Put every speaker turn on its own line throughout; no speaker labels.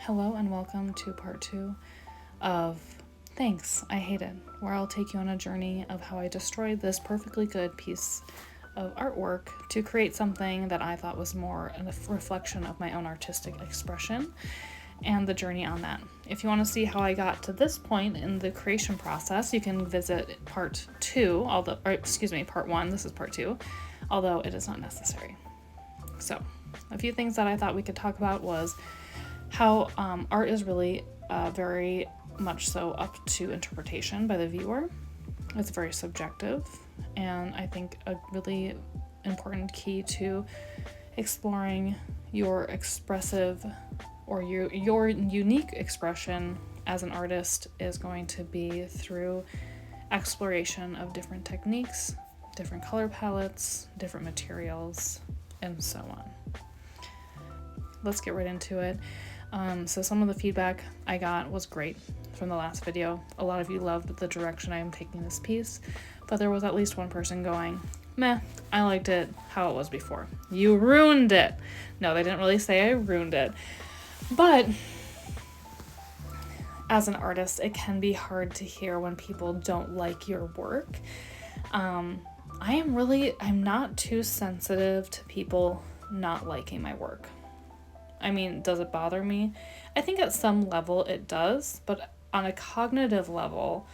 Hello and welcome to part 2 of Thanks, I Hate It, where I'll take you on a journey of how I destroyed this perfectly good piece of artwork to create something that I thought was more a reflection of my own artistic expression and the journey on that. If you want to see how I got to this point in the creation process, you can visit part 1, this is part 2, although it is not necessary. So, a few things that I thought we could talk about was how art is really very much so up to interpretation by the viewer. It's very subjective, and I think a really important key to exploring your expressive or your unique expression as an artist is going to be through exploration of different techniques, different color palettes, different materials, and so on. Let's get right into it. So some of the feedback I got was great from the last video. A lot of you loved the direction I am taking this piece, but there was at least one person going, meh, I liked it how it was before. You ruined it. No, they didn't really say I ruined it. But as an artist, it can be hard to hear when people don't like your work. I'm not too sensitive to people not liking my work. I mean, does it bother me? I think at some level it does, but on a cognitive level,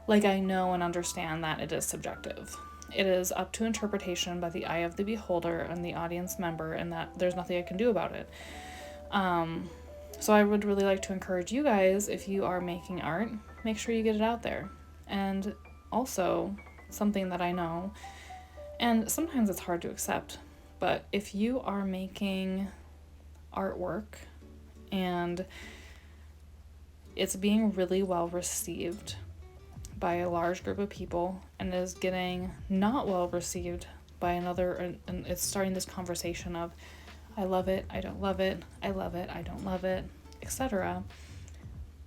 I know and understand that it is subjective. It is up to interpretation by the eye of the beholder and the audience member, and that there's nothing I can do about it. So I would really like to encourage you guys, if you are making art, make sure you get it out there. And also, something that I know, and sometimes it's hard to accept, but if you are making artwork and it's being really well received by a large group of people and is getting not well received by another, and it's starting this conversation of I love it, I don't love it, I love it, I don't love it, etc.,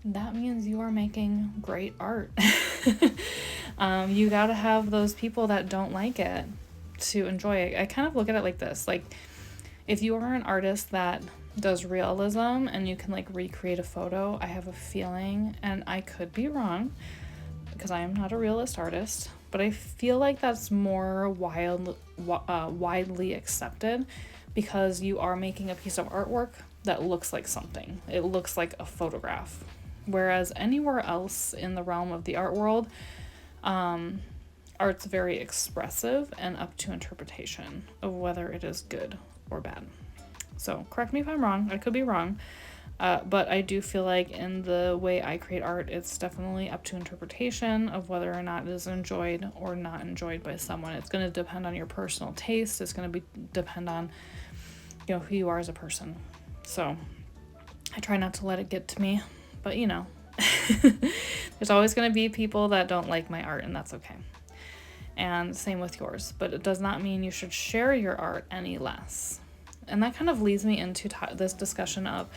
that means you are making great art. You gotta have those people that don't like it to enjoy it. I kind of look at it like this, if you are an artist that does realism and you can recreate a photo, I have a feeling, and I could be wrong because I am not a realist artist, but I feel like that's more widely accepted because you are making a piece of artwork that looks like something. It looks like a photograph. Whereas anywhere else in the realm of the art world, art's very expressive and up to interpretation of whether it is good or bad. So correct me if I'm wrong, I could be wrong, but I do feel like in the way I create art, it's definitely up to interpretation of whether or not it is enjoyed or not enjoyed by someone. It's going to depend on your personal taste. It's going to depend on, who you are as a person. So I try not to let it get to me, but there's always going to be people that don't like my art, and that's okay. And same with yours, but it does not mean you should share your art any less. And that kind of leads me into this discussion of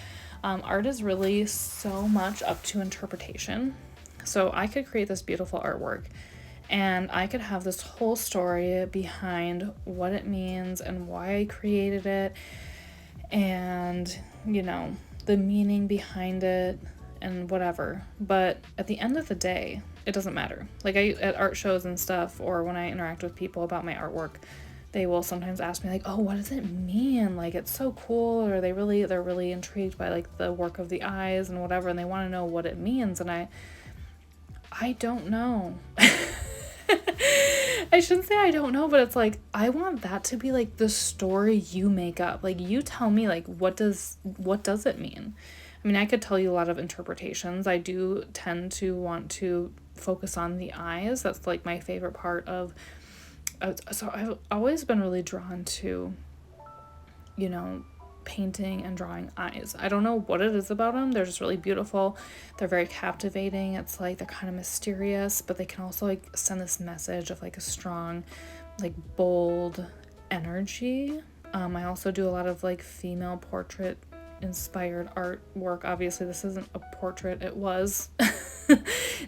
art is really so much up to interpretation. So I could create this beautiful artwork and I could have this whole story behind what it means and why I created it and, the meaning behind it and whatever. But at the end of the day, it doesn't matter. At art shows and stuff, or when I interact with people about my artwork, they will sometimes ask me oh, what does it mean? It's so cool, or they're really intrigued by the work of the eyes and whatever, and they want to know what it means, and I don't know. I shouldn't say I don't know, but it's I want that to be the story you make up. You tell me what does it mean? I mean, I could tell you a lot of interpretations. I do tend to want to focus on the eyes. That's my favorite part of. So I've always been really drawn to, painting and drawing eyes. I don't know what it is about them. They're just really beautiful. They're very captivating. It's they're kind of mysterious, but they can also send this message of a strong, bold energy. I also do a lot of female portrait inspired artwork. Obviously this isn't a portrait. It was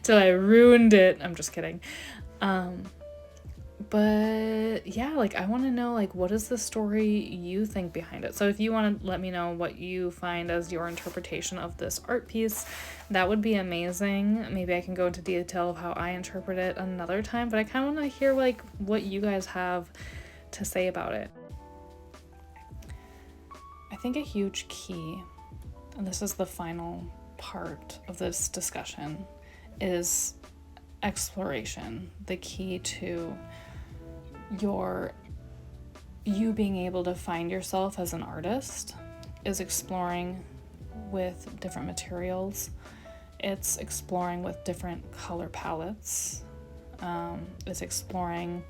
till I ruined it. I'm just kidding. But yeah, like I want to know, like, what is the story you think behind it? So if you want to let me know what you find as your interpretation of this art piece, that would be amazing. Maybe I can go into detail of how I interpret it another time, but I kind of want to hear like what you guys have to say about it. I think a huge key, and this is the final part of this discussion, is exploration. The key to you being able to find yourself as an artist is exploring with different materials. It's exploring with different color palettes. It's exploring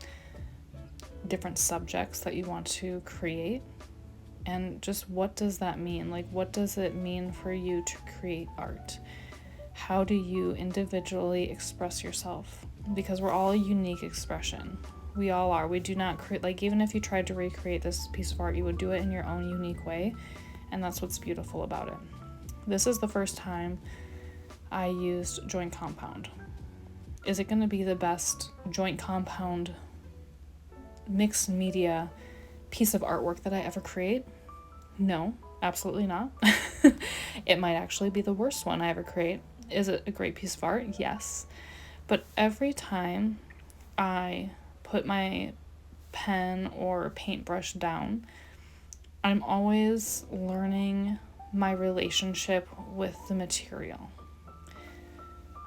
different subjects that you want to create. And just what does that mean? Like, what does it mean for you to create art? How do you individually express yourself? Because we're all a unique expression. We all are. We do not create, like, even if you tried to recreate this piece of art, you would do it in your own unique way. And that's what's beautiful about it. This is the first time I used joint compound. Is it going to be the best joint compound mixed media piece of artwork that I ever create? No, absolutely not. It might actually be the worst one I ever create. Is it a great piece of art? Yes. But every time I put my pen or paintbrush down, I'm always learning my relationship with the material.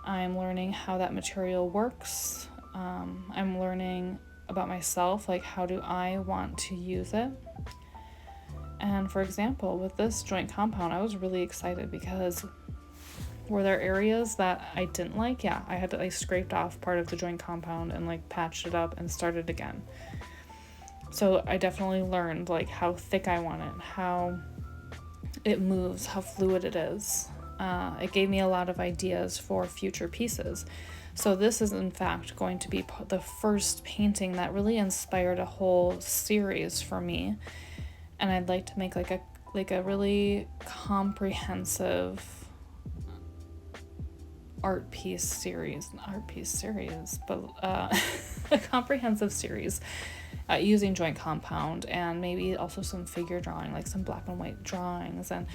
I'm learning how that material works. I'm learning about myself, like how do I want to use it. And for example, with this joint compound, I was really excited because were there areas that I didn't like? Yeah, I scraped off part of the joint compound and like patched it up and started again. So I definitely learned like how thick I want it, how it moves, how fluid it is. It gave me a lot of ideas for future pieces. So this is in fact going to be the first painting that really inspired a whole series for me. And I'd like to make like a really comprehensive art piece series, but a comprehensive series using joint compound and maybe also some figure drawing, like some black and white drawings. And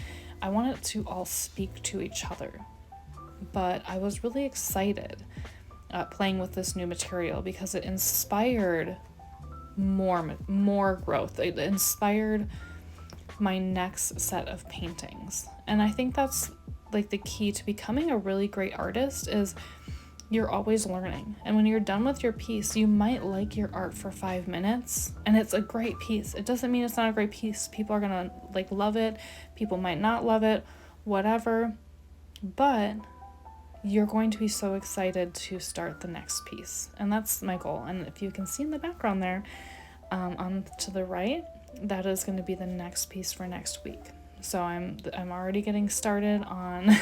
I want it to all speak to each other. But I was really excited playing with this new material because it inspired more growth. It inspired my next set of paintings. And I think that's like the key to becoming a really great artist is you're always learning. And when you're done with your piece, you might like your art for 5 minutes and it's a great piece. It doesn't mean it's not a great piece. People are gonna like love it. People might not love it, whatever. But you're going to be so excited to start the next piece. And that's my goal. And if you can see in the background there, on to the right, that is going to be the next piece for next week. So I'm already getting started on,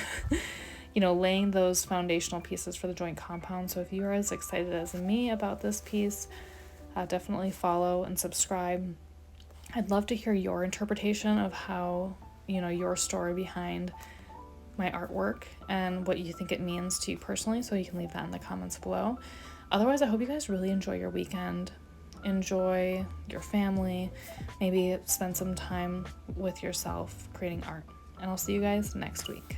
laying those foundational pieces for the joint compound. So if you are as excited as me about this piece, definitely follow and subscribe. I'd love to hear your interpretation of how, your story behind my artwork and what you think it means to you personally, so you can leave that in the comments below. Otherwise, I hope you guys really enjoy your weekend, enjoy your family, maybe spend some time with yourself creating art, and I'll see you guys next week.